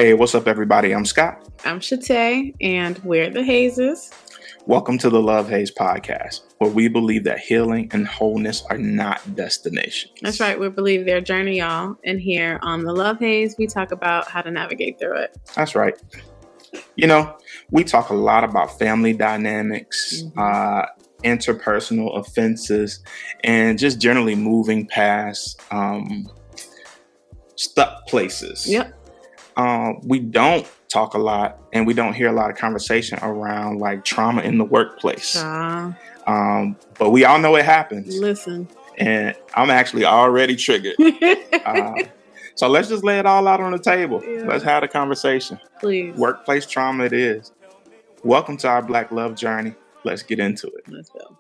Hey, what's up, everybody? I'm Scott. I'm Shatay, and we're the Hazes. Welcome to the Love Haze podcast, where we believe that healing and wholeness are not destinations. That's right. We believe their journey, y'all. And here on the Love Haze, we talk about how to navigate through it. That's right. You know, we talk a lot about family dynamics, interpersonal offenses, and just generally moving past stuck places. Yep. We don't talk a lot, and we don't hear a lot of conversation around like trauma in the workplace. But we all know it happens. Listen. And I'm actually already triggered. So let's just lay it all out on the table. Yeah. Let's have a conversation. Please. Workplace trauma it is. Welcome to our Black love journey. Let's get into it. Let's go.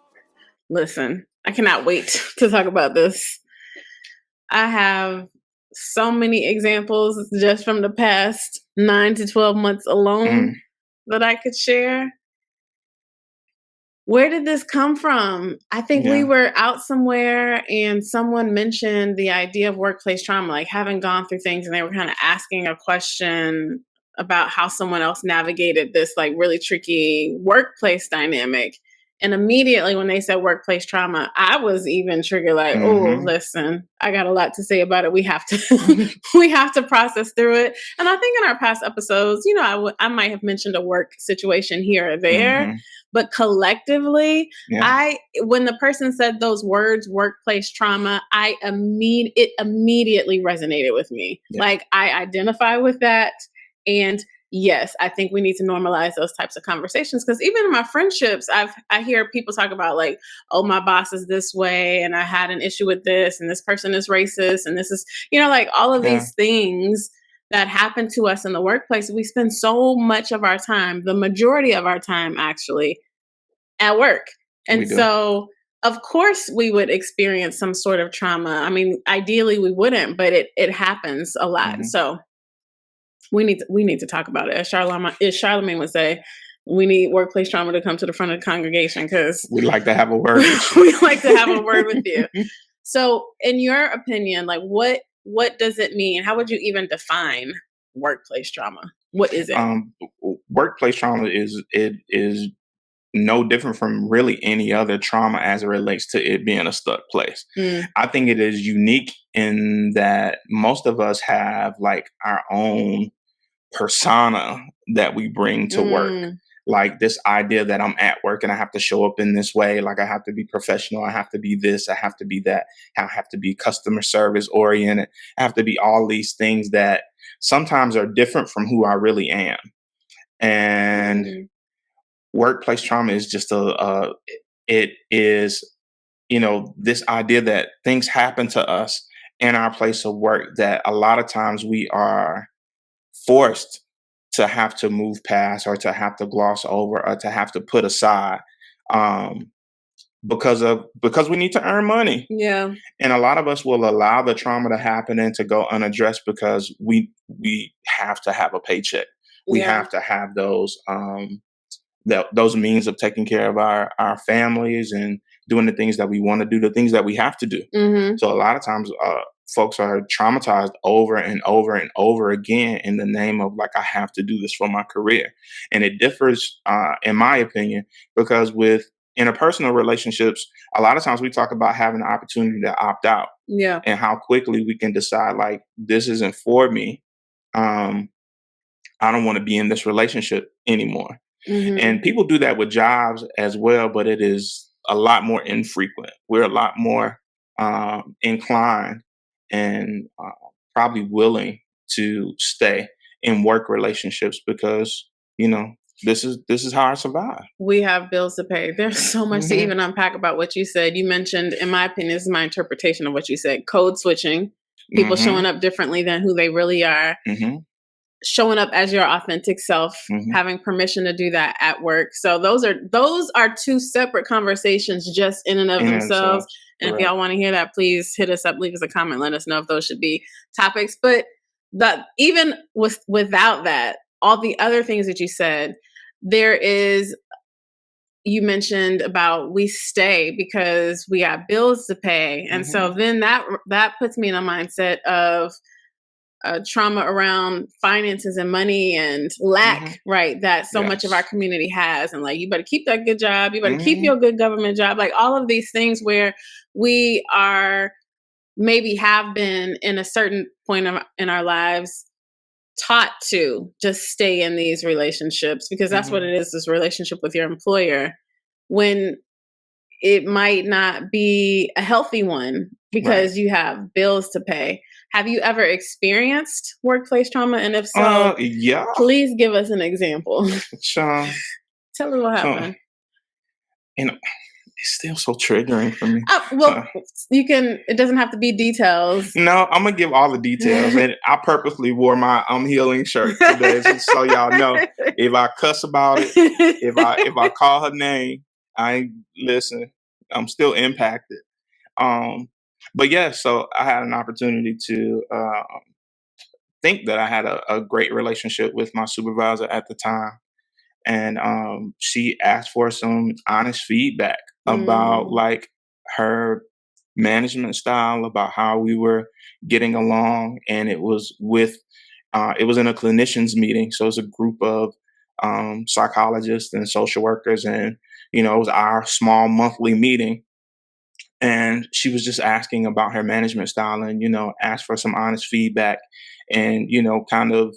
Listen, I cannot wait to talk about this. I have so many examples just from the past 9 to 12 months alone that I could share. Where did this come from? I think we were out somewhere and someone mentioned the idea of workplace trauma, like having gone through things, and they were kind of asking a question about how someone else navigated this like really tricky workplace dynamic. And immediately when they said workplace trauma, I was even triggered like, oh, listen, I got a lot to say about it. We have to we have to process through it. And I think in our past episodes, you know, I might have mentioned a work situation here or there, but collectively, when the person said those words, workplace trauma, it immediately resonated with me. Yeah. Like I identify with that. And yes, I think we need to normalize those types of conversations, because even in my friendships, I hear people talk about like, oh, my boss is this way and I had an issue with this and this person is racist and this is, you know, like all of these things that happen to us in the workplace. We spend so much of our time, the majority of our time actually, at work. And so of course we would experience some sort of trauma. I mean, ideally we wouldn't, but it happens a lot. And so we need to talk about it. As Charlamagne would say, we need workplace trauma to come to the front of the congregation, because we like to have a word. We like to have a word with you. So in your opinion, like what does it mean? How would you even define workplace trauma? What is it? Workplace trauma is no different from really any other trauma as it relates to it being a stuck place. I think it is unique in that most of us have like our own persona that we bring to work. Like this idea that I'm at work and I have to show up in this way. Like I have to be professional. I have to be this. I have to be that. I have to be customer service oriented. I have to be all these things that sometimes are different from who I really am. And workplace trauma is just it is, you know, this idea that things happen to us in our place of work that a lot of times we are forced to have to move past, or to have to gloss over, or to have to put aside because we need to earn money. Yeah. And a lot of us will allow the trauma to happen and to go unaddressed because we have to have a paycheck. We have to have those means of taking care of our families and doing the things that we want to do, the things that we have to do. So a lot of times folks are traumatized over and over and over again in the name of like, I have to do this for my career. And it differs, in my opinion, because with interpersonal relationships, a lot of times we talk about having the opportunity to opt out. Yeah. And how quickly we can decide like, this isn't for me. I don't want to be in this relationship anymore. And people do that with jobs as well, but it is a lot more infrequent. We're a lot more inclined and probably willing to stay in work relationships because, you know, this is how I survive. We have bills to pay. There's so much to even unpack about what you said. You mentioned, in my opinion, this is my interpretation of what you said, code switching, people showing up differently than who they really are. Showing up as your authentic self, having permission to do that at work. So those are two separate conversations just in and of themselves. And if y'all want to hear that, please hit us up, leave us a comment, let us know if those should be topics. But even without that, all the other things that you said, you mentioned about we stay because we got bills to pay. And so then that puts me in a mindset of trauma around finances and money and lack, right? That so much of our community has. And like, you better keep that good job. You better keep your good government job. Like all of these things where we are maybe have been in a certain point in our lives taught to just stay in these relationships because that's what it is, this relationship with your employer, when it might not be a healthy one because you have bills to pay. Have you ever experienced workplace trauma? And if so, please give us an example. Tell us what happened. It's still so triggering for me. You can, it doesn't have to be details. No, I'm going to give all the details. And I purposely wore my I'm healing shirt today just so y'all know. If I cuss about it, if I call her name, listen, I'm still impacted. But yeah, so I had an opportunity to think that I had a great relationship with my supervisor at the time. And she asked for some honest feedback about like her management style, about how we were getting along. And it was it was in a clinicians meeting. So it was a group of psychologists and social workers. And, it was our small monthly meeting. And she was just asking about her management style and, asked for some honest feedback and, kind of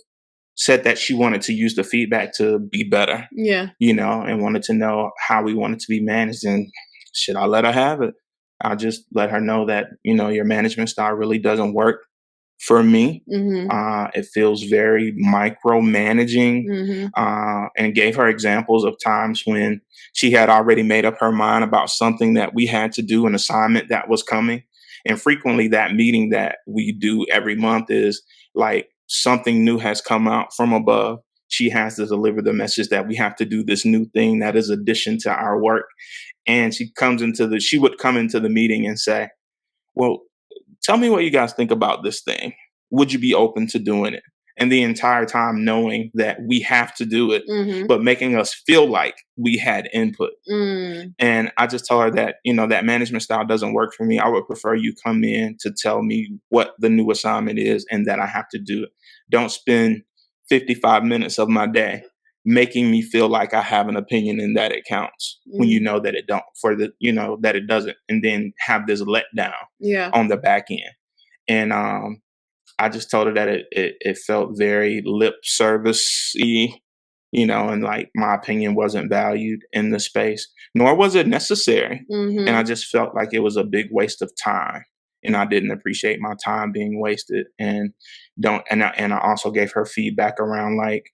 said that she wanted to use the feedback to be better. Yeah. And wanted to know how we wanted to be managed. And should I let her have it? I'll just let her know that, your management style really doesn't work for me. It feels very micromanaging, and gave her examples of times when she had already made up her mind about something that we had to do, an assignment that was coming. And frequently that meeting that we do every month is like something new has come out from above. She has to deliver the message that we have to do this new thing that is addition to our work. And she would come into the meeting and say, well, tell me what you guys think about this thing. Would you be open to doing it? And the entire time knowing that we have to do it, but making us feel like we had input. And I just told her that, that management style doesn't work for me. I would prefer you come in to tell me what the new assignment is and that I have to do it. Don't spend 55 minutes of my day making me feel like I have an opinion and that it counts when you know that it don't, that it doesn't, and then have this letdown on the back end. And I just told her that it felt very lip service-y, and like my opinion wasn't valued in the space, nor was it necessary. And I just felt like it was a big waste of time. And I didn't appreciate my time being wasted. And I also gave her feedback around like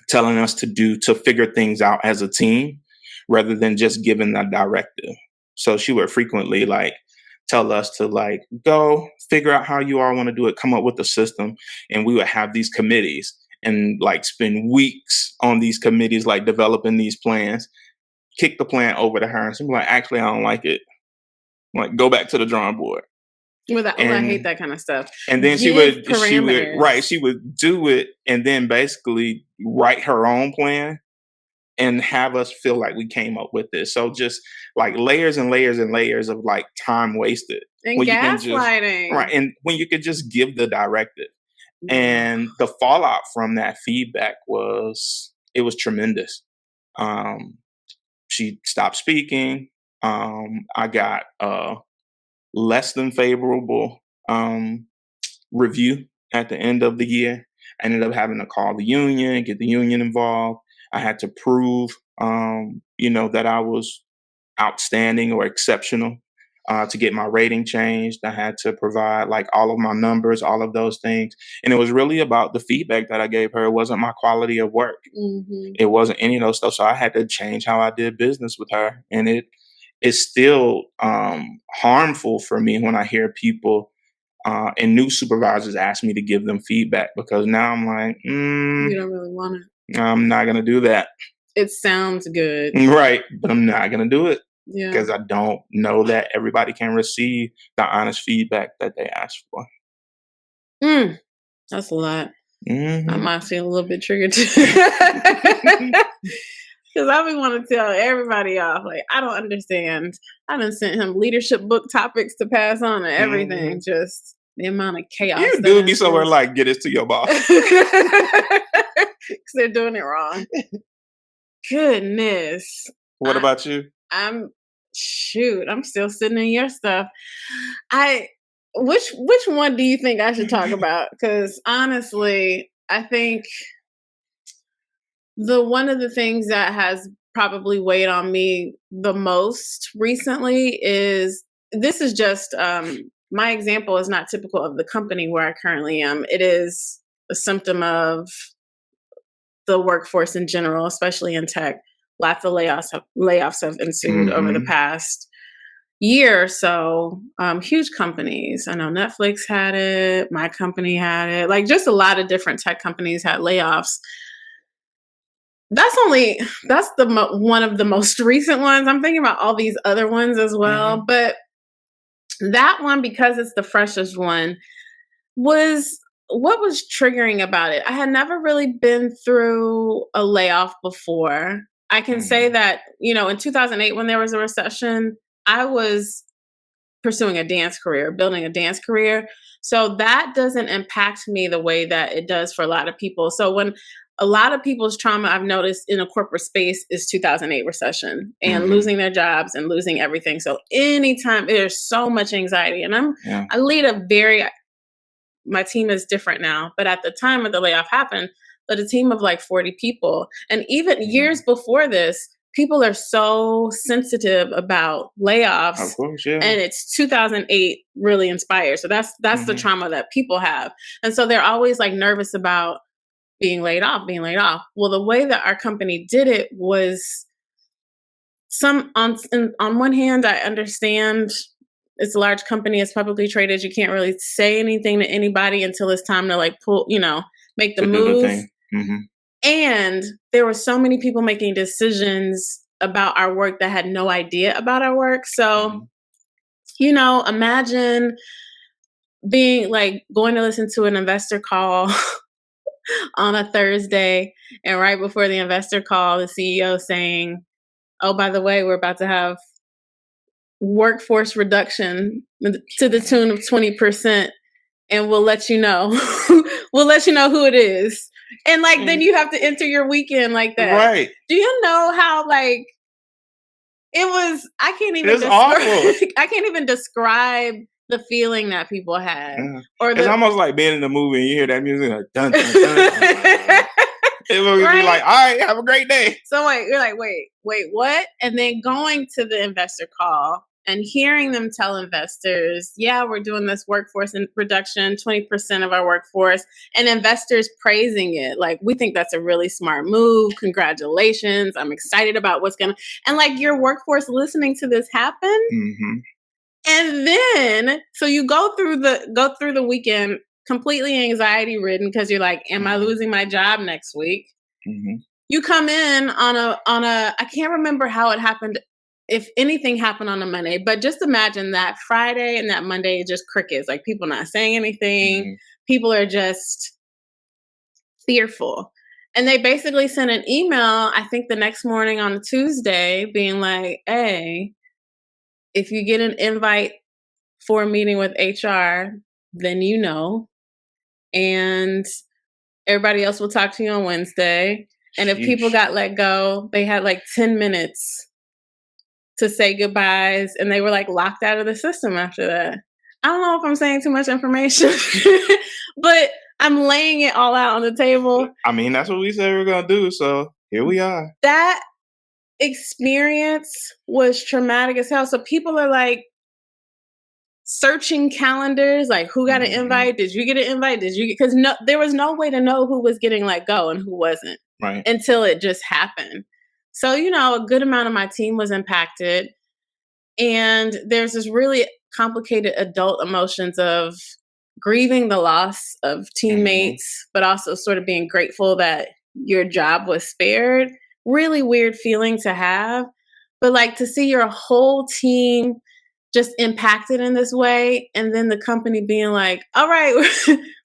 telling us to figure things out as a team rather than just giving a directive. So she would frequently like tell us to like go figure out how you all want to do it, come up with a system, and we would have these committees and like spend weeks on these committees, like developing these plans, kick the plan over to her and she'd be like, actually, I don't like it. Like, go back to the drawing board. I hate that kind of stuff. And then she would do it and then basically write her own plan and have us feel like we came up with this. So just like layers and layers and layers of like time wasted. And gaslighting. Right. And when you could just give the directive. And the fallout from that feedback was tremendous. She stopped speaking. I got less than favorable review at the end of the year. I ended up having to call the union, get the union involved. I had to prove, that I was outstanding or exceptional to get my rating changed. I had to provide like all of my numbers, all of those things. And it was really about the feedback that I gave her. It wasn't my quality of work. It wasn't any of those stuff. So I had to change how I did business with her. And it's still harmful for me when I hear people and new supervisors ask me to give them feedback, because now I'm like, you don't really want it. I'm not going to do that. It sounds good. Right. But I'm not going to do it. Yeah. Because I don't know that everybody can receive the honest feedback that they ask for. That's a lot. I might feel a little bit triggered too. Because I be want to tell everybody off. Like, I don't understand. I done sent him leadership book topics to pass on and everything. Just the amount of chaos. You do be somewhere like, get this to your boss. Because they're doing it wrong. Goodness. What about you? I'm still sitting in your stuff. Which one do you think I should talk about? Because honestly, I think one of the things that has probably weighed on me the most recently is, this is just, my example is not typical of the company where I currently am. It is a symptom of the workforce in general, especially in tech. Lots of layoffs have ensued over the past year or so. Huge companies. I know Netflix had it. My company had it. Like, just a lot of different tech companies had layoffs. That's one of the most recent ones. I'm thinking about all these other ones as well. But that one, because it's the freshest one, was what was triggering about it. I had never really been through a layoff before. I can say that, in 2008, when there was a recession, I was pursuing a dance career, building a dance career. So that doesn't impact me the way that it does for a lot of people. So when a lot of people's trauma, I've noticed in a corporate space, is 2008 recession and losing their jobs and losing everything. So anytime there's so much anxiety, and I lead my team is different now, but at the time of the layoff happened, led a team of like 40 people. And even years before this, people are so sensitive about layoffs. Of course, yeah. And it's 2008 really inspired. So that's the trauma that people have. And so they're always like nervous about being laid off. Well, the way that our company did it was on one hand, I understand it's a large company, it's publicly traded. You can't really say anything to anybody until it's time to like pull, make the move. And there were so many people making decisions about our work that had no idea about our work. So, imagine being like going to listen to an investor call on a Thursday, and right before the investor call, the CEO saying, "Oh, by the way, we're about to have workforce reduction to the tune of 20%, and we'll let you know. We'll let you know who it is." And like, then you have to enter your weekend like that. Right. Do you know how like it was? I can't even describe the feeling that people had. Or it's almost like being in the movie and you hear that music like dun dun dun. dun. It would be like, all right, have a great day. So you're like, wait, what? And then going to the investor call and hearing them tell investors, yeah, we're doing this workforce reduction, 20% of our workforce, and investors praising it. Like, we think that's a really smart move. Congratulations. I'm excited about and like your workforce listening to this happen. And then, so you go through the weekend completely anxiety ridden because you're like, am I losing my job next week? You come in on a, I can't remember how it happened, if anything happened on a Monday, but just imagine that Friday and that Monday, just crickets, like people not saying anything. People are just fearful. And they basically sent an email, I think the next morning on a Tuesday, being like, hey, if you get an invite for a meeting with HR, then you know. And everybody else will talk to you on Wednesday. And if people got let go, they had like 10 minutes to say goodbyes, and they were like locked out of the system after that. I don't know if I'm saying too much information, but I'm laying it all out on the table. I mean, that's what we said we were going to do. So here we are. That experience was traumatic as hell. So people are like searching calendars, like who got an invite? Did you get an invite? Because there was no way to know who was getting let go and who wasn't until it just happened. So, a good amount of my team was impacted. And there's this really complicated adult emotions of grieving the loss of teammates, but also sort of being grateful that your job was spared. Really weird feeling to have. But like to see your whole team just impacted in this way. And then the company being like, all right,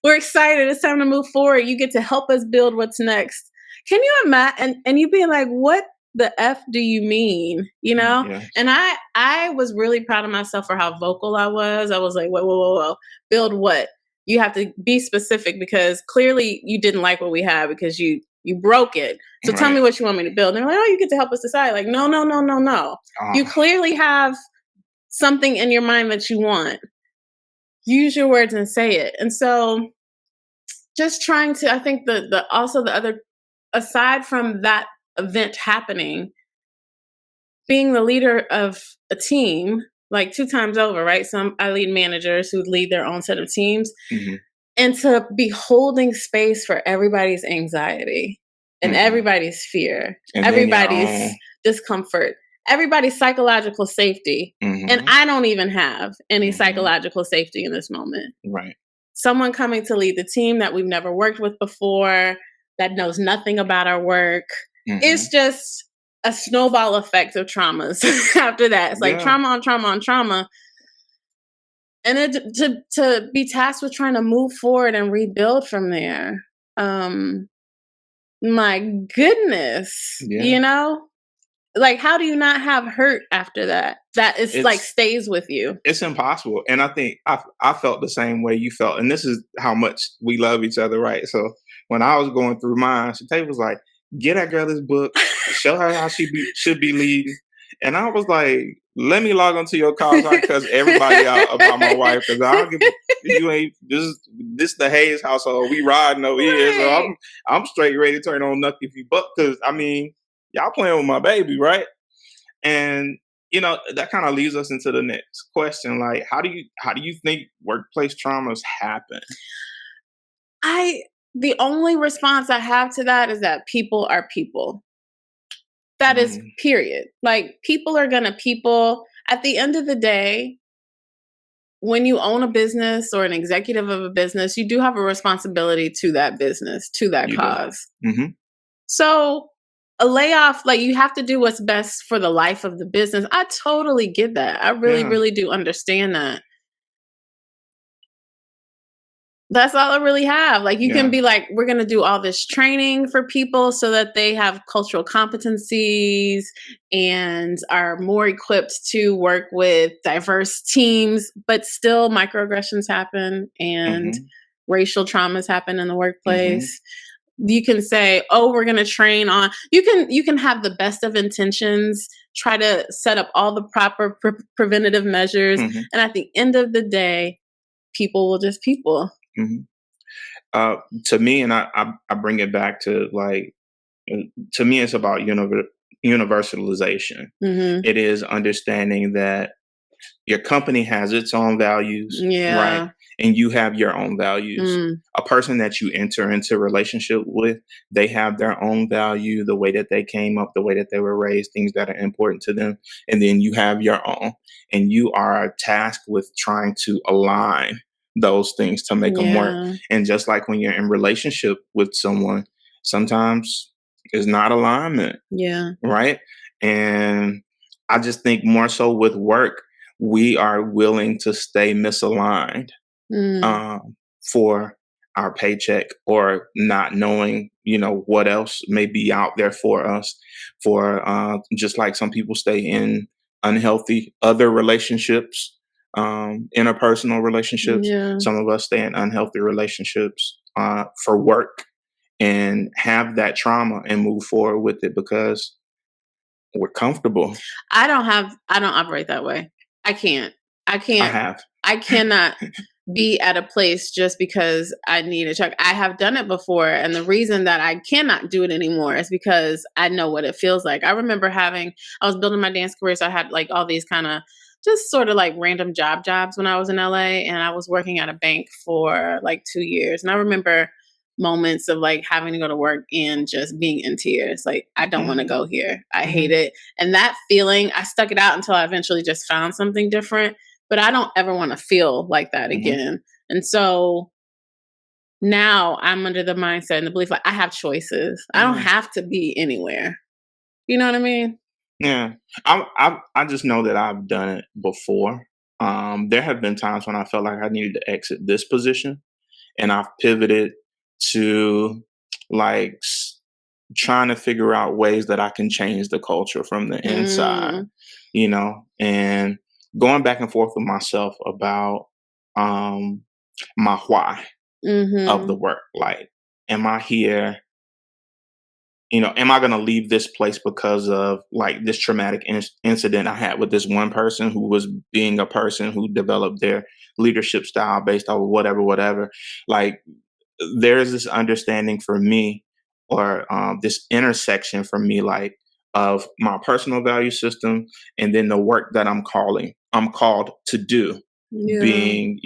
we're excited. It's time to move forward. You get to help us build what's next. Can you imagine? And you being like, what the F do you mean? You know? Yeah. And I was really proud of myself for how vocal I was. I was like, whoa. Build what? You have to be specific because clearly you didn't like what we had because you broke it. So tell me what you want me to build. And they're like, oh, you get to help us decide. Like, no. You clearly have something in your mind that you want. Use your words and say it. And so just trying to, I think the other, aside from that event happening, being the leader of a team, like 2 times over, right? I lead managers who lead their own set of teams. Mm-hmm. And to be holding space for everybody's anxiety and everybody's fear, and everybody's discomfort, everybody's psychological safety. And I don't even have any psychological safety in this moment. Right. Someone coming to lead the team that we've never worked with before, that knows nothing about our work. It's just a snowball effect of traumas after that. It's like trauma on trauma on trauma. And to be tasked with trying to move forward and rebuild from there. My goodness, you know? Like, how do you not have hurt after that? That is like stays with you. It's impossible. And I think I felt the same way you felt. And this is how much we love each other, right? So when I was going through mine, Shantae was like, get that girl this book, show her how she should be leading. And I was like, let me log onto your call so I can cuss everybody out about my wife because I don't give you ain't this the Hayes household. We riding over here, so I'm straight ready to turn on Nucky if you buck because I mean y'all playing with my baby, right? And you know that kind of leads us into the next question: like, how do you think workplace traumas happen? The only response I have to that is that people are people. That is period. Like people are gonna people. At the end of the day, when you own a business or an executive of a business, you do have a responsibility to that business, to that cause. So a layoff, like you have to do what's best for the life of the business. I totally get that. I really do understand that. That's all I really have. Like you can be like, we're going to do all this training for people so that they have cultural competencies and are more equipped to work with diverse teams, but still microaggressions happen and racial traumas happen in the workplace. You can say, oh, we're going to train on, you can have the best of intentions, try to set up all the proper preventative measures. And at the end of the day, people will just people. To me, and I bring it back to like, to me, it's about universalization. It is understanding that your company has its own values, right? And you have your own values. A person that you enter into a relationship with, they have their own value, the way that they came up, the way that they were raised, things that are important to them. And then you have your own. And you are tasked with trying to align those things to make them work. And just like when you're in relationship with someone, sometimes it's not alignment. Right. And I just think more so with work, we are willing to stay misaligned for our paycheck or not knowing, you know, what else may be out there for us. For just like some people stay in unhealthy other relationships, interpersonal relationships. Some of us stay in unhealthy relationships for work and have that trauma and move forward with it because we're comfortable. I don't operate that way. I cannot be at a place just because I need a check. I have done it before. And the reason that I cannot do it anymore is because I know what it feels like. I remember I was building my dance career. So I had like all these kind of just sort of like random jobs when I was in LA, and I was working at a bank for like 2 years. And I remember moments of like having to go to work and just being in tears. Like, I don't want to go here. I hate it. And that feeling, I stuck it out until I eventually just found something different, but I don't ever want to feel like that again. And so now I'm under the mindset and the belief like I have choices. I don't have to be anywhere. You know what I mean? Yeah, I just know that I've done it before. There have been times when I felt like I needed to exit this position, and I've pivoted to like trying to figure out ways that I can change the culture from the inside, and going back and forth with myself about my why of the work. Like, am I here? Am I going to leave this place because of like this traumatic incident I had with this one person who was being a person who developed their leadership style based on whatever. Like, there is this understanding for me, or this intersection for me, like, of my personal value system and then the work that I'm called to do, being,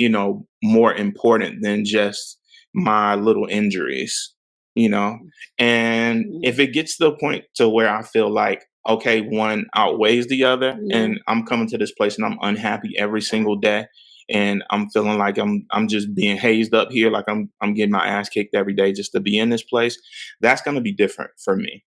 more important than just my little injuries, you know. And if it gets to the point to where I feel like, okay, one outweighs the other, and I'm coming to this place and I'm unhappy every single day, and I'm feeling like I'm just being hazed up here, like I'm getting my ass kicked every day just to be in this place, that's going to be different for me.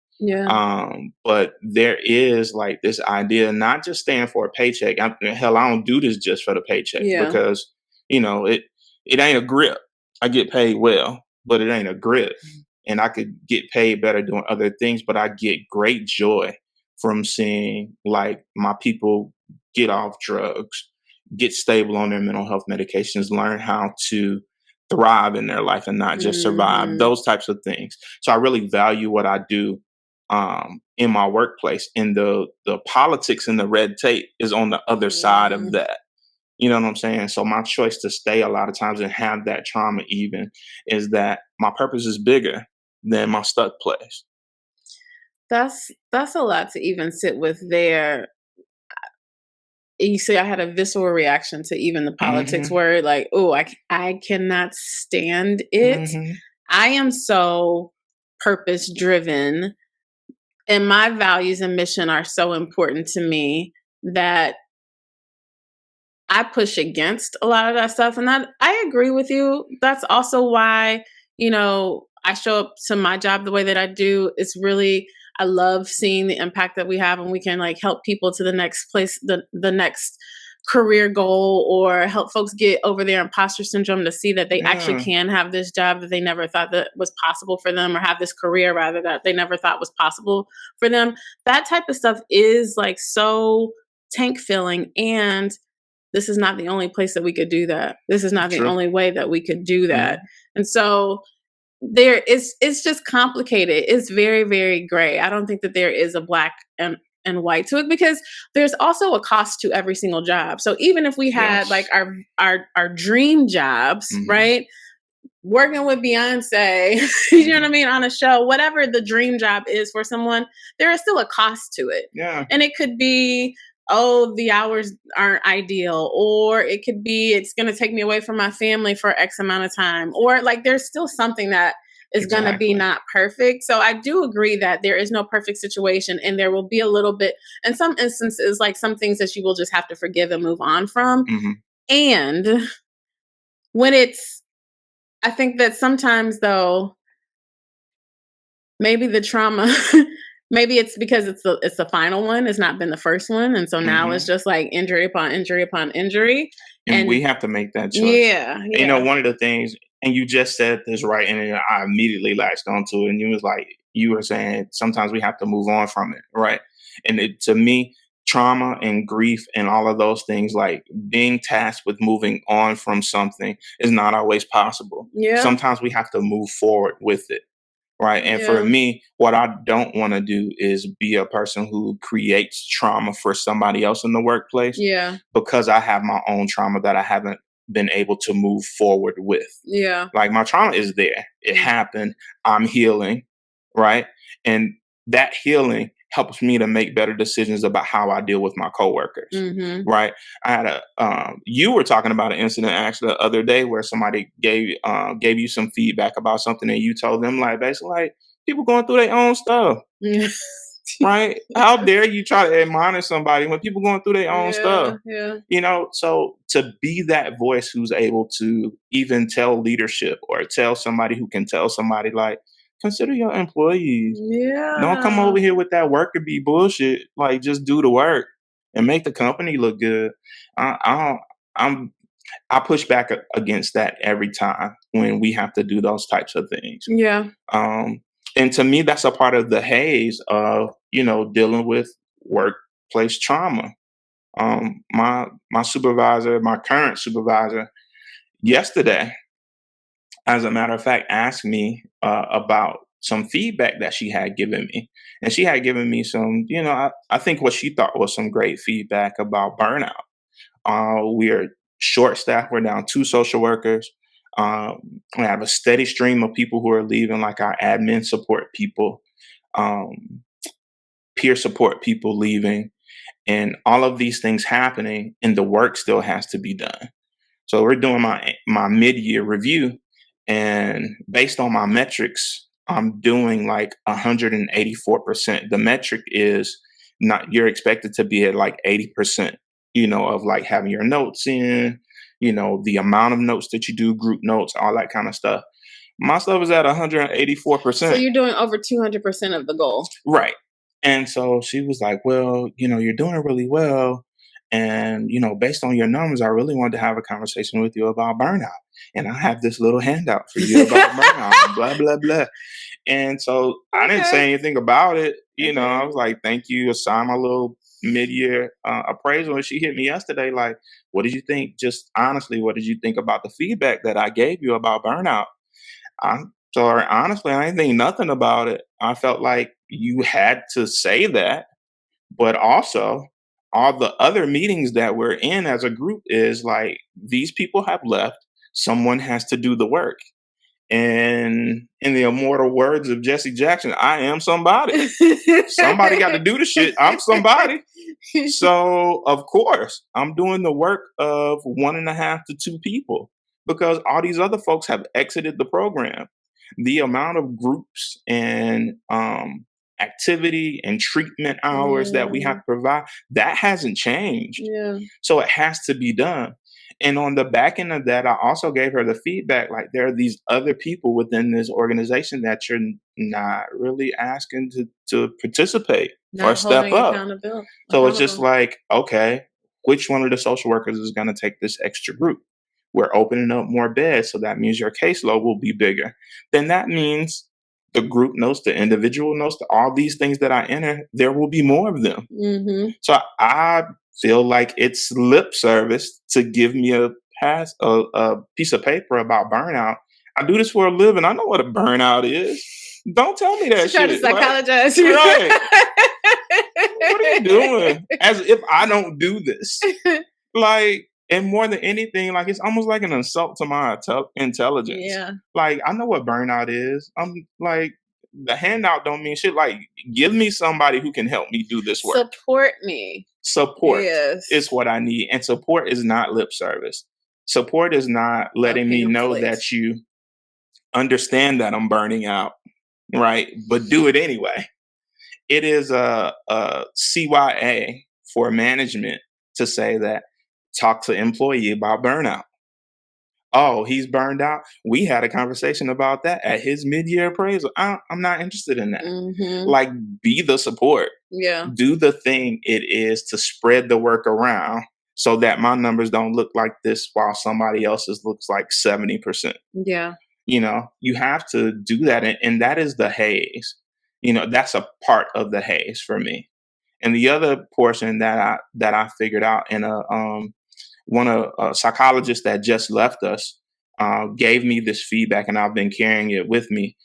But there is like this idea, not just staying for a paycheck. Hell, I don't do this just for the paycheck, because it ain't a grip. I get paid well, but it ain't a grip, and I could get paid better doing other things. But I get great joy from seeing like my people get off drugs, get stable on their mental health medications, learn how to thrive in their life and not just survive, those types of things. So I really value what I do in my workplace, and the politics and the red tape is on the other side of that. You know what I'm saying? So my choice to stay a lot of times and have that trauma even is that my purpose is bigger than my stuck place. That's a lot to even sit with there. You see, I had a visceral reaction to even the politics word, like, oh, I cannot stand it. I am so purpose driven, and my values and mission are so important to me that I push against a lot of that stuff. And I agree with you. That's also why, I show up to my job the way that I do. It's really, I love seeing the impact that we have, and we can like help people to the next place, the next career goal, or help folks get over their imposter syndrome to see that they actually can have this job that they never thought that was possible for them, or have this career rather that they never thought was possible for them. That type of stuff is like so tank filling, and this is not the only place that we could do that. This is not the only way that we could do that. And so it's just complicated. It's very, very gray. I don't think that there is a black and white to it, because there's also a cost to every single job. So even if we had like our dream jobs, right? Working with Beyonce, you know what I mean, on a show, whatever the dream job is for someone, there is still a cost to it. And it could be, oh, the hours aren't ideal, or it could be, it's going to take me away from my family for X amount of time, or like there's still something that is going to be not perfect. So I do agree that there is no perfect situation, and there will be a little bit, in some instances, like some things that you will just have to forgive and move on from. And when I think that sometimes though, maybe the trauma, maybe it's because it's the final one. It's not been the first one. And so now it's just like injury upon injury upon injury. And we have to make that choice. Yeah. One of the things, and you just said this right, and I immediately latched onto it. And you were saying sometimes we have to move on from it, right? And to me, trauma and grief and all of those things, like being tasked with moving on from something, is not always possible. Sometimes we have to move forward with it. Right. And for me, what I don't want to do is be a person who creates trauma for somebody else in the workplace. Because I have my own trauma that I haven't been able to move forward with. Like, my trauma is there. It happened. I'm healing. Right. And that healing helps me to make better decisions about how I deal with my coworkers. Right. I had you were talking about an incident actually the other day where somebody gave you some feedback about something, and you told them, like, basically, like, people going through their own stuff. Right. How dare you try to admonish somebody when people going through their own stuff? So to be that voice who's able to even tell leadership, or tell somebody who can tell somebody, like, consider your employees. Don't come over here with that worker bee bullshit. Like, just do the work and make the company look good. I push back against that every time when we have to do those types of things. And to me, that's a part of the haze of, dealing with workplace trauma. My supervisor, my current supervisor, yesterday, as a matter of fact, asked me about some feedback that she had given me. And she had given me some, I think what she thought was some great feedback about burnout. We are short staffed. We're down 2 social workers. We have a steady stream of people who are leaving, like our admin support people, um, peer support people leaving, and all of these things happening, and the work still has to be done. So we're doing my mid year review, and based on my metrics, I'm doing like 184%. The metric is not you're expected to be at like 80%, of like having your notes in, the amount of notes that you do, group notes, all that kind of stuff. My stuff is at 184%. So you're doing over 200% of the goal. Right. And so she was like, well, you're doing really well. And, based on your numbers, I really wanted to have a conversation with you about burnout. And I have this little handout for you about burnout, and blah, blah, blah. And so I didn't say anything about it. I was like, thank you. Assign my little mid-year appraisal. And she hit me yesterday like, what did you think? Just honestly, what did you think about the feedback that I gave you about burnout? So honestly, I didn't think nothing about it. I felt like you had to say that, but also all the other meetings that we're in as a group is like, these people have left. Someone has to do the work. And in the immortal words of Jesse Jackson, I am somebody. Somebody got to do the shit. I'm somebody. So of course, I'm doing the work of 1.5 to 2 people because all these other folks have exited the program. The amount of groups and activity and treatment hours that we have to provide, that hasn't changed. Yeah. So it has to be done. And on the back end of that, I also gave her the feedback, like there are these other people within this organization that you're not really asking to participate or step up. So it's just like, okay, which one of the social workers is going to take this extra group? We're opening up more beds, so that means your caseload will be bigger. Then that means the group notes, the individual notes, all these things that I enter, there will be more of them. Mm-hmm. So I feel like it's lip service to give me a piece of paper about burnout. I do this for a living. I know what a burnout is. Don't tell me that shit. Try to psychologize you. Right. What are you doing? As if I don't do this. Like, and more than anything, like it's almost like an insult to my intelligence. Yeah. Like, I know what burnout is. I'm like, the handout don't mean shit. Like, give me somebody who can help me do this work. Support me. Support yes. is what I need. And support is not lip service. Support is not letting me know that you understand that I'm burning out, right? But do it anyway. It is a CYA for management to say that, talk to employee about burnout. Oh, he's burned out. We had a conversation about that at his mid-year appraisal. I'm not interested in that. Mm-hmm. Like, be the support. Yeah. Do the thing it is to spread the work around so that my numbers don't look like this while somebody else's looks like 70%. Yeah. You have to do that. And that is the haze. That's a part of the haze for me. And the other portion that I figured out in a psychologist that just left us gave me this feedback, and I've been carrying it with me.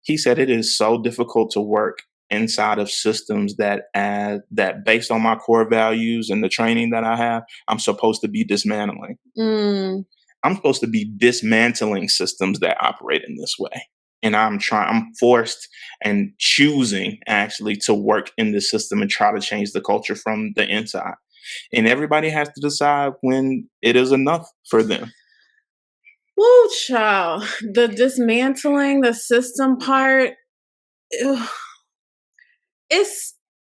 He said it is so difficult to work inside of systems that based on my core values and the training that I have, I'm supposed to be dismantling. I'm supposed to be dismantling systems that operate in this way. And I'm forced and choosing actually to work in the system and try to change the culture from the inside. And everybody has to decide when it is enough for them. Woo, child. The dismantling the system part,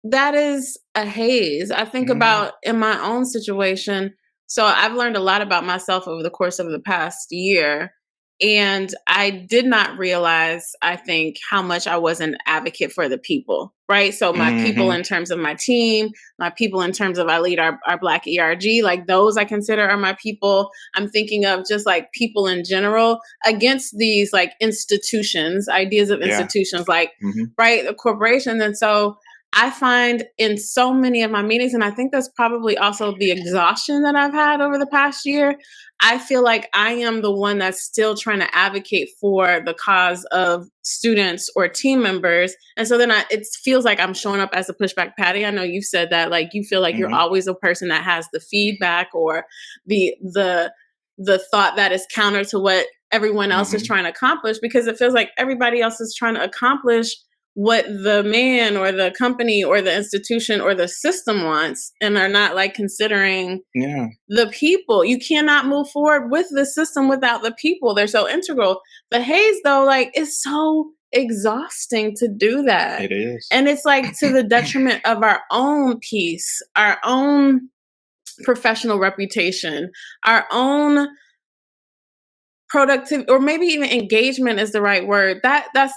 that is a haze. I think about in my own situation. So I've learned a lot about myself over the course of the past year. And I did not realize, I think, how much I was an advocate for the people, right? So my people in terms of my team, my people in terms of I lead our Black ERG, like those I consider are my people. I'm thinking of just like people in general against these like institutions, ideas of institutions, like, right, the corporations. And so I find in so many of my meetings, and I think that's probably also the exhaustion that I've had over the past year, I feel like I am the one that's still trying to advocate for the cause of students or team members. And so then it feels like I'm showing up as a pushback Patty. I know you've said that, like, you feel like you're always a person that has the feedback or the thought that is counter to what everyone else is trying to accomplish, because it feels like everybody else is trying to accomplish what the man or the company or the institution or the system wants, and are not like considering the people. You cannot move forward with the system without the people. They're so integral. The Hays, though, like, it's so exhausting to do that. It is. And it's like to the detriment of our own peace, our own professional reputation, our own productivity, or maybe even engagement is the right word.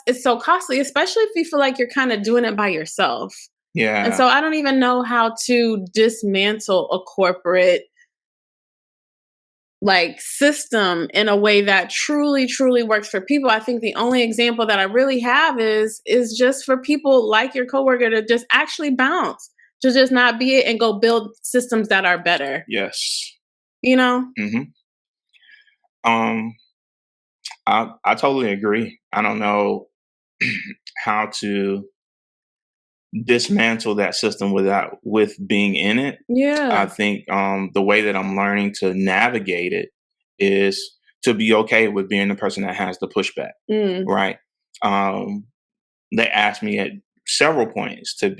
It's so costly, especially if you feel like you're kind of doing it by yourself. Yeah. And so I don't even know how to dismantle a corporate like system in a way that truly, truly works for people. I think the only example that I really have is just for people like your coworker to just actually bounce, to just not be it and go build systems that are better. Yes. You know? I totally agree. I don't know how to dismantle that system with being in it. Yeah. I think the way that I'm learning to navigate it is to be okay with being the person that has the pushback. Right. They asked me at several points to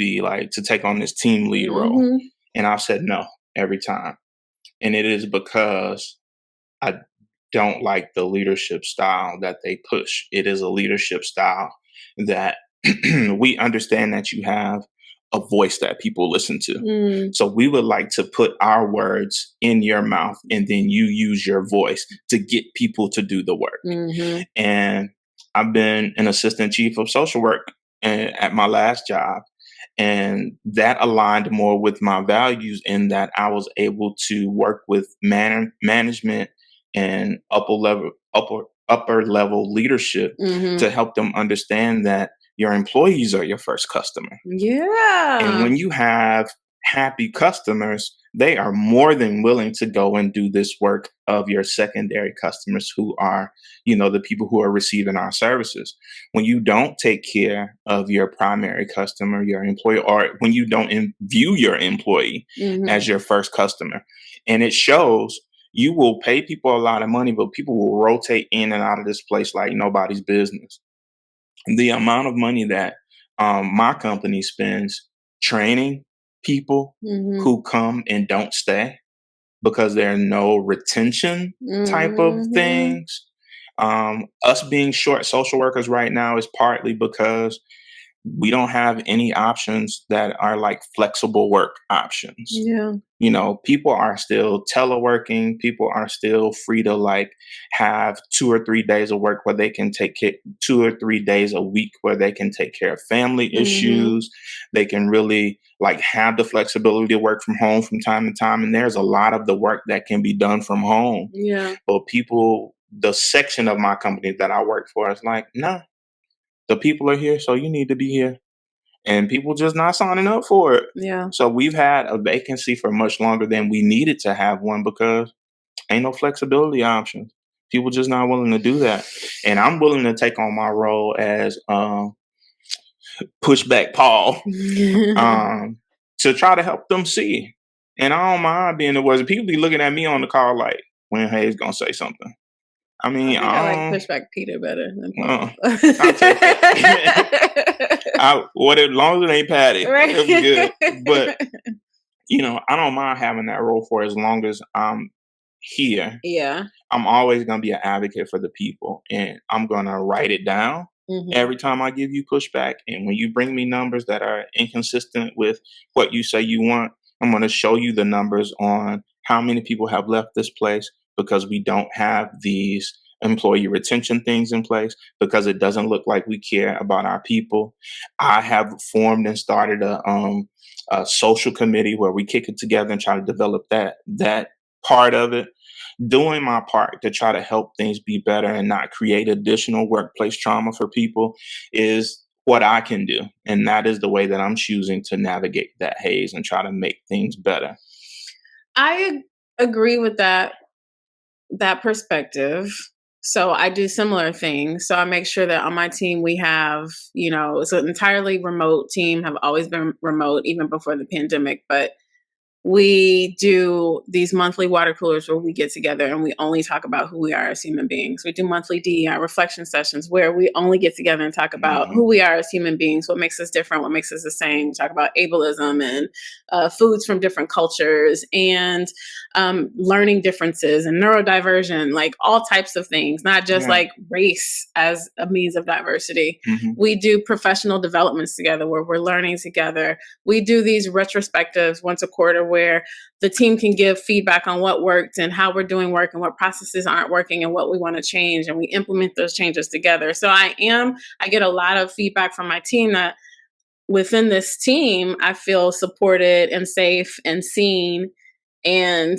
take on this team lead role. And I've said no every time. And it is because I don't like the leadership style that they push. It is a leadership style that we understand that you have a voice that people listen to. So we would like to put our words in your mouth, and then you use your voice to get people to do the work. And I've been an assistant chief of social work at my last job. And that aligned more with my values in that I was able to work with management and upper level leadership to help them understand that your employees are your first customer. Yeah. And when you have happy customers, they are more than willing to go and do this work of your secondary customers, who are, the people who are receiving our services. When you don't take care of your primary customer, your employee, or when you don't view your employee as your first customer, and it shows, you will pay people a lot of money, but people will rotate in and out of this place like nobody's business. The amount of money that my company spends training people who come and don't stay because there are no retention type of things. Us being short social workers right now is partly because we don't have any options that are like flexible work options. Yeah. People are still teleworking. People are still free to like have 2 or 3 days of work where they can take 2 or 3 days a week where they can take care of family issues. They can really like have the flexibility to work from home from time to time. And there's a lot of the work that can be done from home. Yeah. But the section of my company that I work for is like, no. The people are here, so you need to be here. And people just not signing up for it. Yeah. So we've had a vacancy for much longer than we needed to have one because ain't no flexibility options. People just not willing to do that. And I'm willing to take on my role as pushback Paul to try to help them see. And I don't mind being the worst. People be looking at me on the call like, when Hayes gonna say something? I mean, I like pushback Peter better than Paul. I'll take that. As long as it ain't Patty, right? It'll be good. But I don't mind having that role for as long as I'm here. Yeah, I'm always gonna be an advocate for the people, and I'm gonna write it down every time I give you pushback. And when you bring me numbers that are inconsistent with what you say you want, I'm gonna show you the numbers on how many people have left this place because we don't have these employee retention things in place because it doesn't look like we care about our people. I have formed and started a social committee where we kick it together and try to develop that part of it. Doing my part to try to help things be better and not create additional workplace trauma for people is what I can do. And that is the way that I'm choosing to navigate that haze and try to make things better. I agree with that perspective. So I do similar things. So I make sure that on my team we have, it's an entirely remote team, have always been remote even before the pandemic, but we do these monthly water coolers where we get together and we only talk about who we are as human beings. We do monthly DEI reflection sessions where we only get together and talk about who we are as human beings, what makes us different, what makes us the same. We talk about ableism and foods from different cultures and learning differences and neurodiversion, like all types of things, not just like race as a means of diversity. We do professional developments together where we're learning together. We do these retrospectives once a quarter where the team can give feedback on what worked and how we're doing work and what processes aren't working and what we want to change. And we implement those changes together. So I get a lot of feedback from my team that within this team, I feel supported and safe and seen, and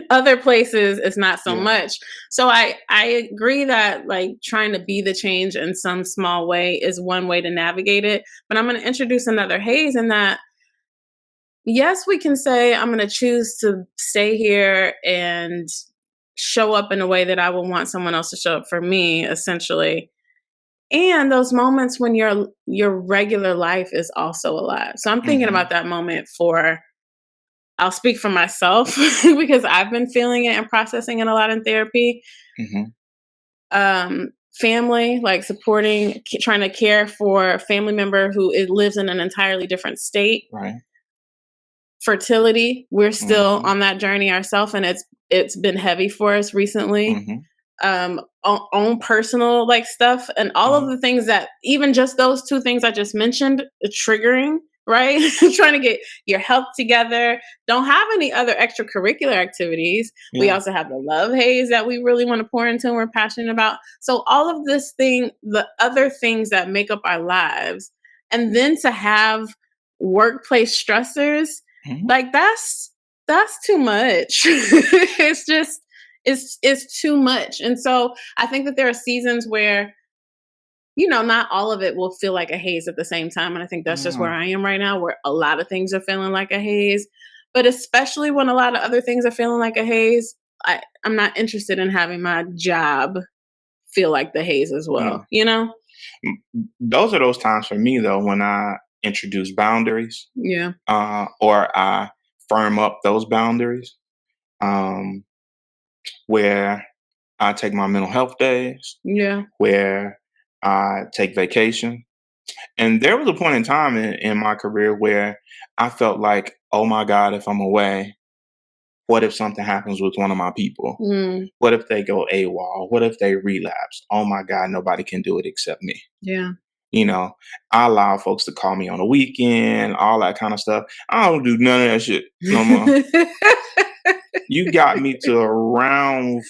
other places it's not so much. So I agree that like trying to be the change in some small way is one way to navigate it. But I'm going to introduce another haze in that, yes, we can say I'm going to choose to stay here and show up in a way that I will want someone else to show up for me, essentially. And those moments when your regular life is also alive. So I'm thinking about that moment I'll speak for myself because I've been feeling it and processing it a lot in therapy. Family, like supporting, trying to care for a family member who lives in an entirely different state. Right. Fertility, we're still on that journey ourselves, and it's been heavy for us recently. On personal like stuff and all of the things that even just those two things I just mentioned triggering, right? Trying to get your health together, don't have any other extracurricular activities. We also have the love haze that we really want to pour into and we're passionate about. So all of this thing, the other things that make up our lives, and then to have workplace stressors, like that's too much. It's just it's too much. And so I think that there are seasons where, not all of it will feel like a haze at the same time. And I think that's just where I am right now, where a lot of things are feeling like a haze. But especially when a lot of other things are feeling like a haze, I'm not interested in having my job feel like the haze as well, Those are those times for me, though, when I introduce boundaries. Or I firm up those boundaries. Where I take my mental health days, where I take vacation. And there was a point in time in my career where I felt like, oh my God, if I'm away, what if something happens with one of my people? What if they go AWOL? What if they relapse? Oh my God, nobody can do it except me. I allow folks to call me on the weekend, all that kind of stuff. I don't do none of that shit no more. You got me to around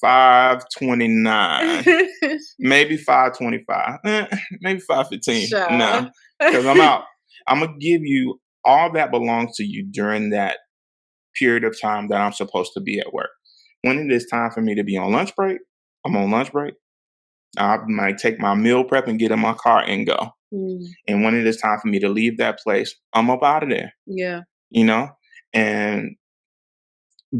5:29, maybe 5:25, maybe 5:15. No, because I'm out. I'm gonna give you all that belongs to you during that period of time that I'm supposed to be at work. When it is time for me to be on lunch break, I'm on lunch break. I might take my meal prep and get in my car and go. And when it is time for me to leave that place, I'm up out of there. And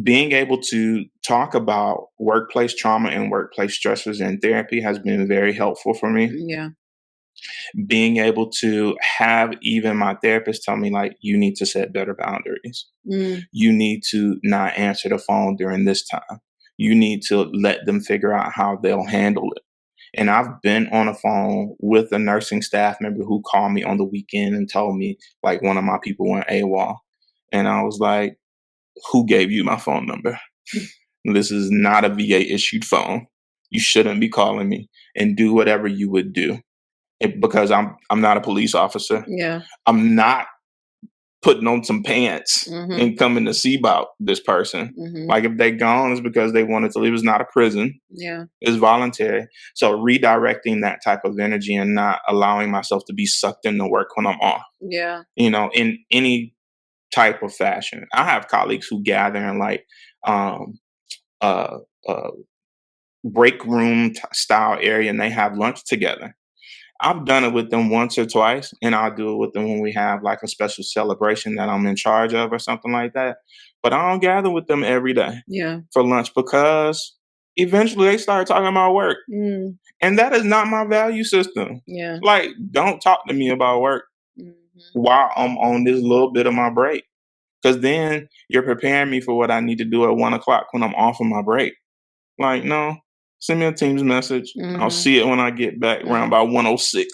being able to talk about workplace trauma and workplace stressors in therapy has been very helpful for me. Being able to have even my therapist tell me, like, you need to set better boundaries. You need to not answer the phone during this time. You need to let them figure out how they'll handle it. And I've been on a phone with a nursing staff member who called me on the weekend and told me, like, one of my people went AWOL. And I was like, who gave you my phone number? This is not a VA issued phone. You shouldn't be calling me, and do whatever you would do. Because I'm not a police officer. I'm not putting on some pants and coming to see about this person. Like if they gone, it's because they wanted to leave. It's not a prison. Yeah. It's voluntary. So redirecting that type of energy and not allowing myself to be sucked into work when I'm off. Yeah. You know, in any type of fashion. I have colleagues who gather in like uh break room style area and they have lunch together. I've done it with them once or twice, and I'll do it with them when we have like a special celebration that I'm in charge of or something like that. But I don't gather with them every day for lunch because eventually they start talking about work. And that is not my value system. Yeah. Like, don't talk to me about work while I'm on this little bit of my break. Because then you're preparing me for what I need to do at 1 o'clock when I'm off of my break. Like, no, send me a Teams message. I'll see it when I get back around by 1:06.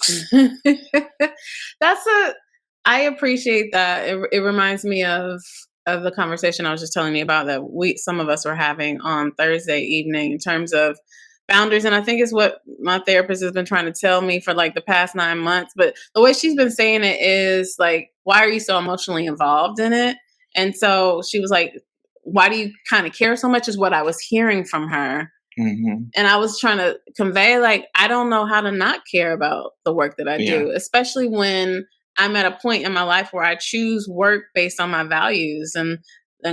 I appreciate that. It reminds me of the conversation I was just telling you about that some of us were having on Thursday evening in terms of boundaries. And I think it's what my therapist has been trying to tell me for like the past 9 months. But the way she's been saying it is like, why are you so emotionally involved in it? And so she was like, why do you kind of care so much is what I was hearing from her. And I was trying to convey, like, I don't know how to not care about the work that I do, especially when I'm at a point in my life where I choose work based on my values and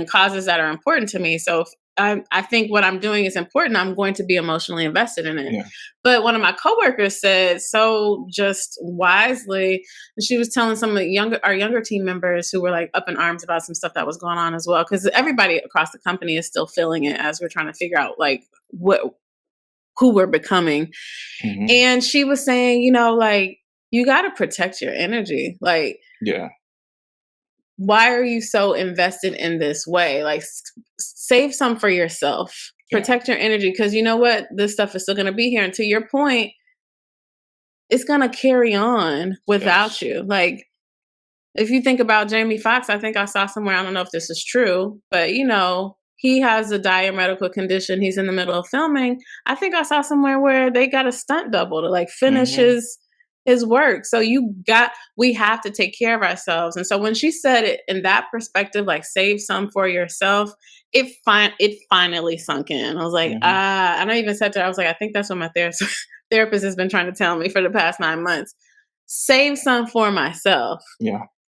causes that are important to me. So if I think what I'm doing is important, I'm going to be emotionally invested in it. But one of my coworkers said so just wisely, and she was telling some of our younger team members who were like up in arms about some stuff that was going on as well, because everybody across the company is still feeling it as we're trying to figure out like who we're becoming. And she was saying, you know, like, you got to protect your energy. Like, why are you so invested in this way? Like, save some for yourself. Protect your energy, because you know what? This stuff is still going to be here. And to your point, it's going to carry on without you. Like, if you think about Jamie Foxx, I think I saw somewhere, I don't know if this is true, but, you know, he has a dire medical condition. He's in the middle of filming. I think I saw somewhere where they got a stunt double to like finish his work. So we have to take care of ourselves. And so when she said it in that perspective, like save some for yourself, it finally sunk in. I was like, and I even said to her, I was like, I think that's what my therapist has been trying to tell me for the past 9 months. Save some for myself.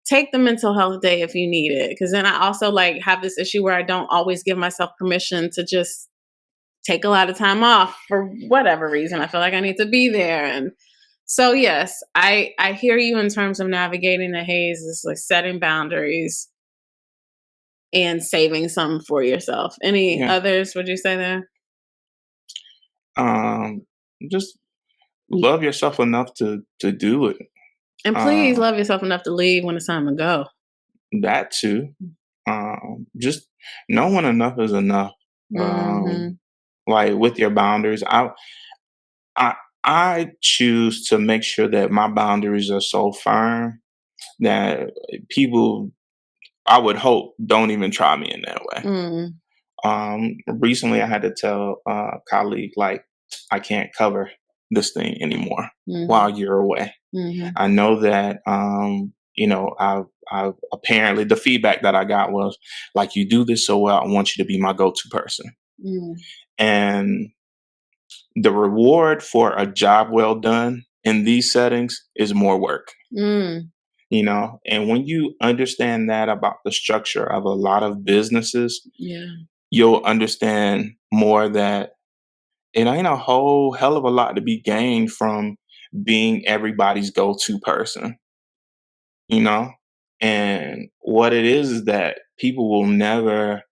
Take the mental health day if you need it. Because then I also like have this issue where I don't always give myself permission to just take a lot of time off for whatever reason. I feel like I need to be there. And so, yes, I hear you in terms of navigating the haze, is like setting boundaries and saving some for yourself. Any others, would you say there? Just love yourself enough to do it. And please love yourself enough to leave when it's time to go. That too. Just knowing enough is enough. Like with your boundaries, I choose to make sure that my boundaries are so firm that people, I would hope, don't even try me in that way. Recently, I had to tell a colleague, like, I can't cover this thing anymore while you're away. I know that, you know, I've apparently the feedback that I got was like, you do this so well, I want you to be my go-to person. And the reward for a job well done in these settings is more work. You know, and when you understand that about the structure of a lot of businesses, you'll understand more that it ain't a whole hell of a lot to be gained from being everybody's go-to person, you know? And what it is that people will never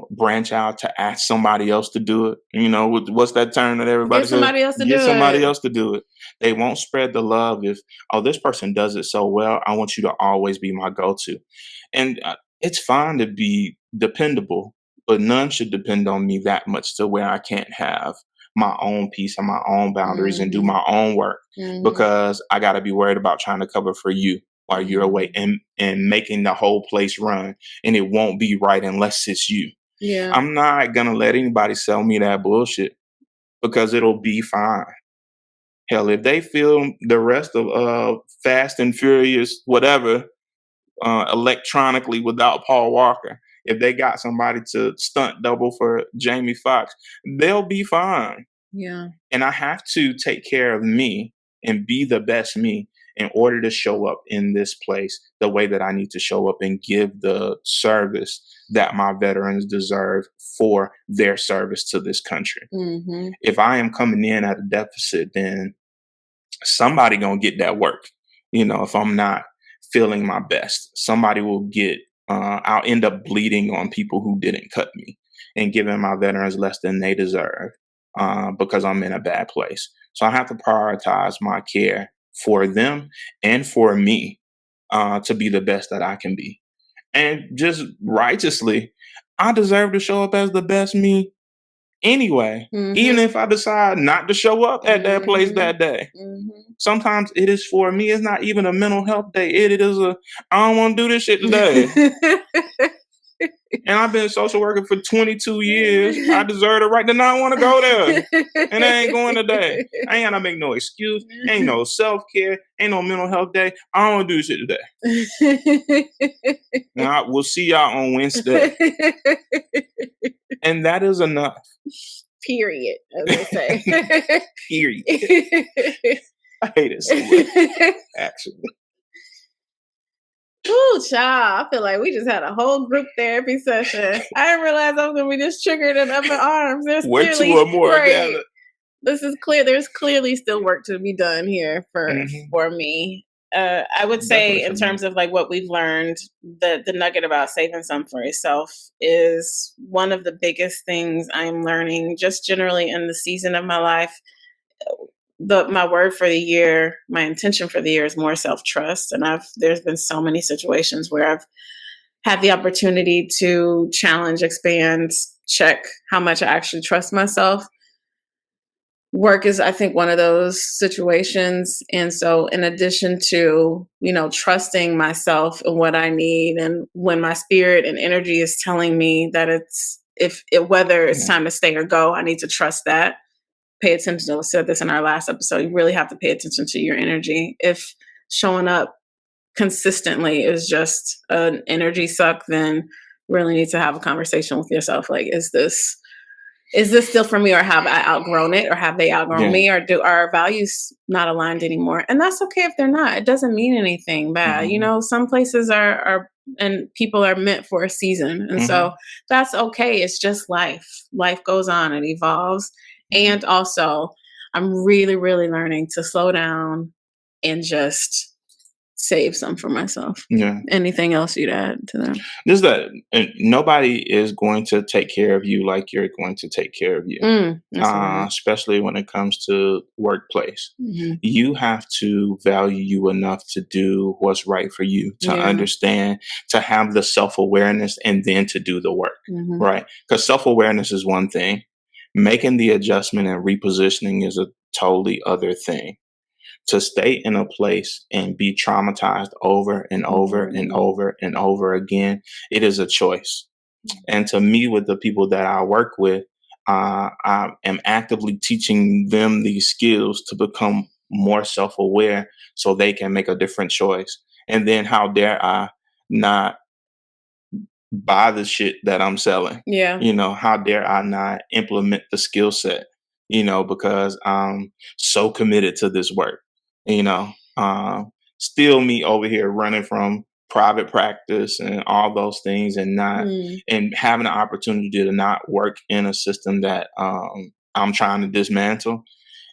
branch out to ask somebody else to do it. You know, what's that term that everybody says? Get somebody else to do it. Get somebody else to do it. They won't spread the love if, oh, this person does it so well, I want you to always be my go-to. And it's fine to be dependable, but none should depend on me that much to where I can't have my own peace and my own boundaries and do my own work because I got to be worried about trying to cover for you while you're away and making the whole place run. And it won't be right unless it's you. I'm not going to let anybody sell me that bullshit because it'll be fine. Hell, if they film the rest of Fast and Furious, whatever, electronically without Paul Walker, if they got somebody to stunt double for Jamie Foxx, they'll be fine. Yeah. And I have to take care of me and be the best me in order to show up in this place the way that I need to show up and give the service that my veterans deserve for their service to this country. Mm-hmm. If I am coming in at a deficit, then somebody gonna get that work. If I'm not feeling my best, somebody will get. I'll end up bleeding on people who didn't cut me and giving my veterans less than they deserve because I'm in a bad place. So I have to prioritize my care for them and for me to be the best that I can be. And just righteously, I deserve to show up as the best me anyway, even if I decide not to show up at that place that day. Sometimes it is for me, it's not even a mental health day. It is I don't want to do this shit today. And I've been social working for 22 years. I deserve the right to not want to go there. And I ain't going today. I ain't gotta make no excuse. Ain't no self-care. Ain't no mental health day. I don't want to do this shit today. Now, we'll see y'all on Wednesday. And that is enough. Period, as I say. Period. I hate it so much, actually. Ooh, child. I feel like we just had a whole group therapy session. I didn't realize I was going to be this triggered and up in arms. There's Where two or more together. This is clear. There's clearly still work to be done here for me. I would say in terms of like what we've learned, the nugget about saving some for yourself is one of the biggest things I'm learning just generally in the season of my life. My word for the year, my intention for the year is more self-trust. And there's been so many situations where I've had the opportunity to challenge, expand, check how much I actually trust myself. Work is, I think, one of those situations. And so in addition to, trusting myself and what I need, and when my spirit and energy is telling me that whether it's time to stay or go, I need to trust that. Pay attention to, we said this in our last episode, you really have to pay attention to your energy. If showing up consistently is just an energy suck, then really need to have a conversation with yourself. Like, is this still for me, or have I outgrown it, or have they outgrown me, or do our values not aligned anymore? And that's okay if they're not. It doesn't mean anything bad. Some places are and people are meant for a season. And so that's okay. It's just life. Life goes on, it evolves. And also, I'm really, really learning to slow down and just save some for myself. Yeah. Anything else you'd add to that? Just that nobody is going to take care of you like you're going to take care of you, especially when it comes to workplace. You have to value you enough to do what's right for you, to understand, to have the self-awareness, and then to do the work, right? Because self-awareness is one thing. Making the adjustment and repositioning is a totally other thing. To stay in a place and be traumatized over and over and over and over again, it is a choice. And to me, with the people that I work with, I am actively teaching them these skills to become more self-aware so they can make a different choice. And then how dare I not buy the shit that I'm selling? Yeah. How dare I not implement the skill set, because I'm so committed to this work, still me over here running from private practice and all those things, and not, and having the opportunity to not work in a system that I'm trying to dismantle.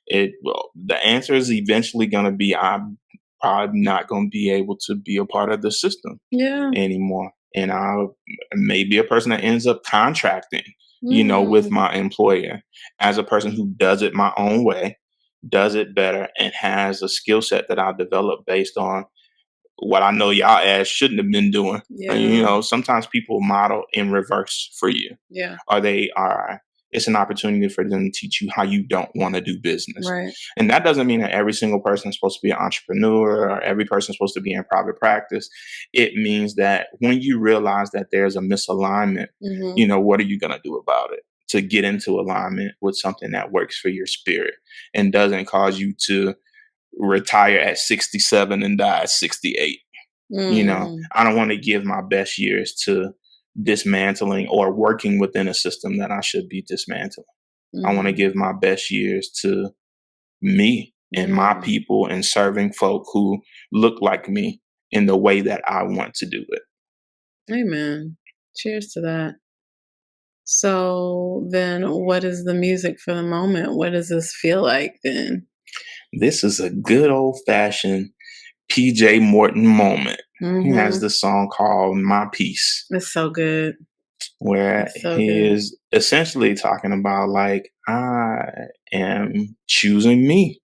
The answer is eventually going to be, I'm probably not going to be able to be a part of the system anymore. And I may be a person that ends up contracting, with my employer as a person who does it my own way, does it better, and has a skill set that I've developed based on what I know y'all ass shouldn't have been doing. Sometimes people model in reverse for you. Yeah. Or it's an opportunity for them to teach you how you don't want to do business. Right. And that doesn't mean that every single person is supposed to be an entrepreneur or every person is supposed to be in private practice. It means that when you realize that there's a misalignment, what are you going to do about it to get into alignment with something that works for your spirit and doesn't cause you to retire at 67 and die at 68? You know, I don't want to give my best years to dismantling or working within a system that I should be dismantling. I want to give my best years to me and my people and serving folk who look like me in the way that I want to do it. Amen. Cheers to that. So then what is the music for the moment? What does this feel like then? This is a good old fashioned PJ Morton moment. He has this song called My Peace. It's so good. Where he is essentially talking about, like, I am choosing me.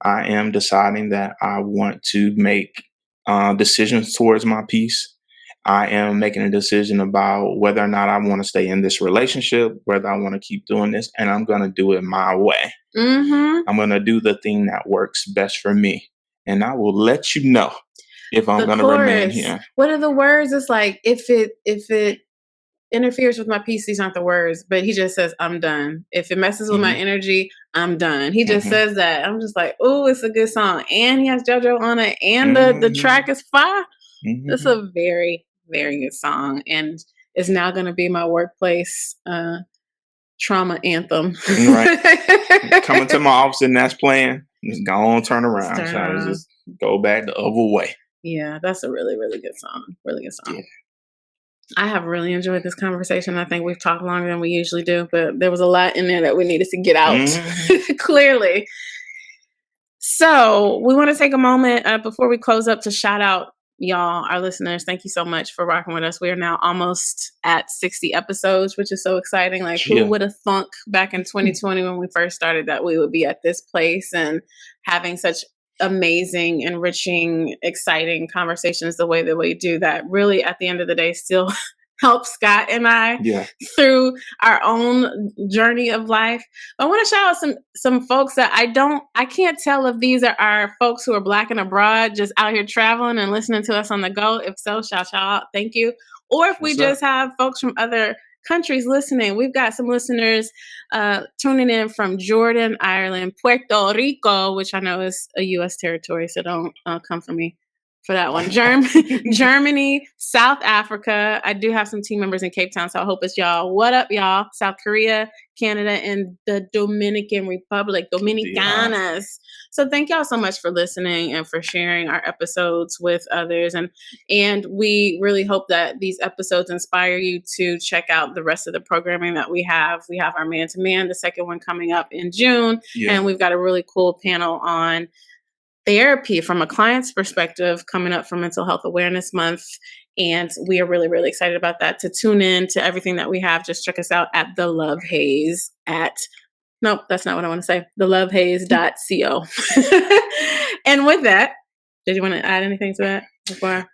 I am deciding that I want to make decisions towards my peace. I am making a decision about whether or not I want to stay in this relationship, whether I want to keep doing this, and I'm going to do it my way. I'm going to do the thing that works best for me. And I will let you know if I'm going to remain here. What are the words? It's like, if it interferes with my peace, these aren't the words, but he just says, I'm done. If it messes with my energy, I'm done. He just says that. I'm just like, oh, it's a good song. And he has JoJo on it. And the track is fire. It's a very, very good song. And it's now going to be my workplace trauma anthem. Right. Coming to my office and that's playing. Just go on, turn around. Just go back the other way. Yeah, that's a really, really good song. Really good song. Yeah. I have really enjoyed this conversation. I think we've talked longer than we usually do, but there was a lot in there that we needed to get out, clearly. So we want to take a moment before we close up to shout out y'all, our listeners. Thank you so much for rocking with us. We are now almost at 60 episodes, which is so exciting. Like, who would have thunk back in 2020 when we first started that we would be at this place and having such amazing, enriching, exciting conversations the way that we do, that really at the end of the day still help Scott and I through our own journey of life. I want to shout out some folks that I can't tell if these are our folks who are Black and abroad, just out here traveling and listening to us on the go. If so, shout out, thank you. Or if we just have folks from other countries listening. We've got some listeners tuning in from Jordan, Ireland, Puerto Rico, which I know is a U.S. territory, so don't come for me for that one. Germany, South Africa. I do have some team members in Cape Town, so I hope it's y'all. What up, y'all? South Korea, Canada, and the Dominican Republic, Dominicanas. So thank y'all so much for listening and for sharing our episodes with others. And we really hope that these episodes inspire you to check out the rest of the programming that we have. We have our Man to Man, the second one coming up in June. And we've got a really cool panel on therapy from a client's perspective coming up for Mental Health Awareness Month. And we are really, really excited about that. To tune in to everything that we have, just check us out at The Love Haze nope, that's not what I want to say. thelovehaze.co. And with that, did you want to add anything to that before?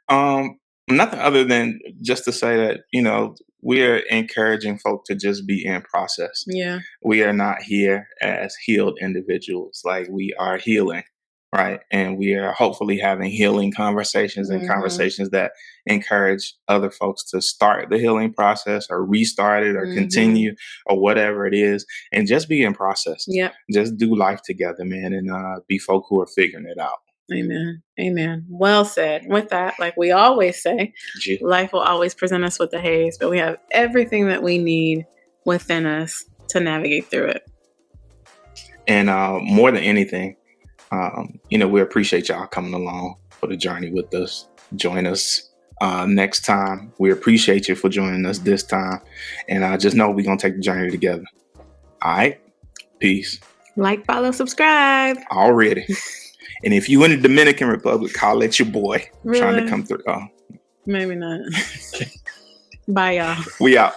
Nothing other than just to say that, we are encouraging folk to just be in process. Yeah. We are not here as healed individuals. Like, we are healing. Right. And we are hopefully having healing conversations and conversations that encourage other folks to start the healing process or restart it or continue or whatever it is, and just be in process. Yeah. Just do life together, man, and be folk who are figuring it out. Amen. Amen. Well said. With that, like we always say, life will always present us with the haze, but we have everything that we need within us to navigate through it. And more than anything, we appreciate y'all coming along for the journey with us. Join us next time. We appreciate you for joining us this time. And just know we're going to take the journey together. All right. Peace. Like, follow, subscribe. Already. And if you in the Dominican Republic, holler at your boy. Really? Trying to come through. Maybe not. Bye, y'all. We out.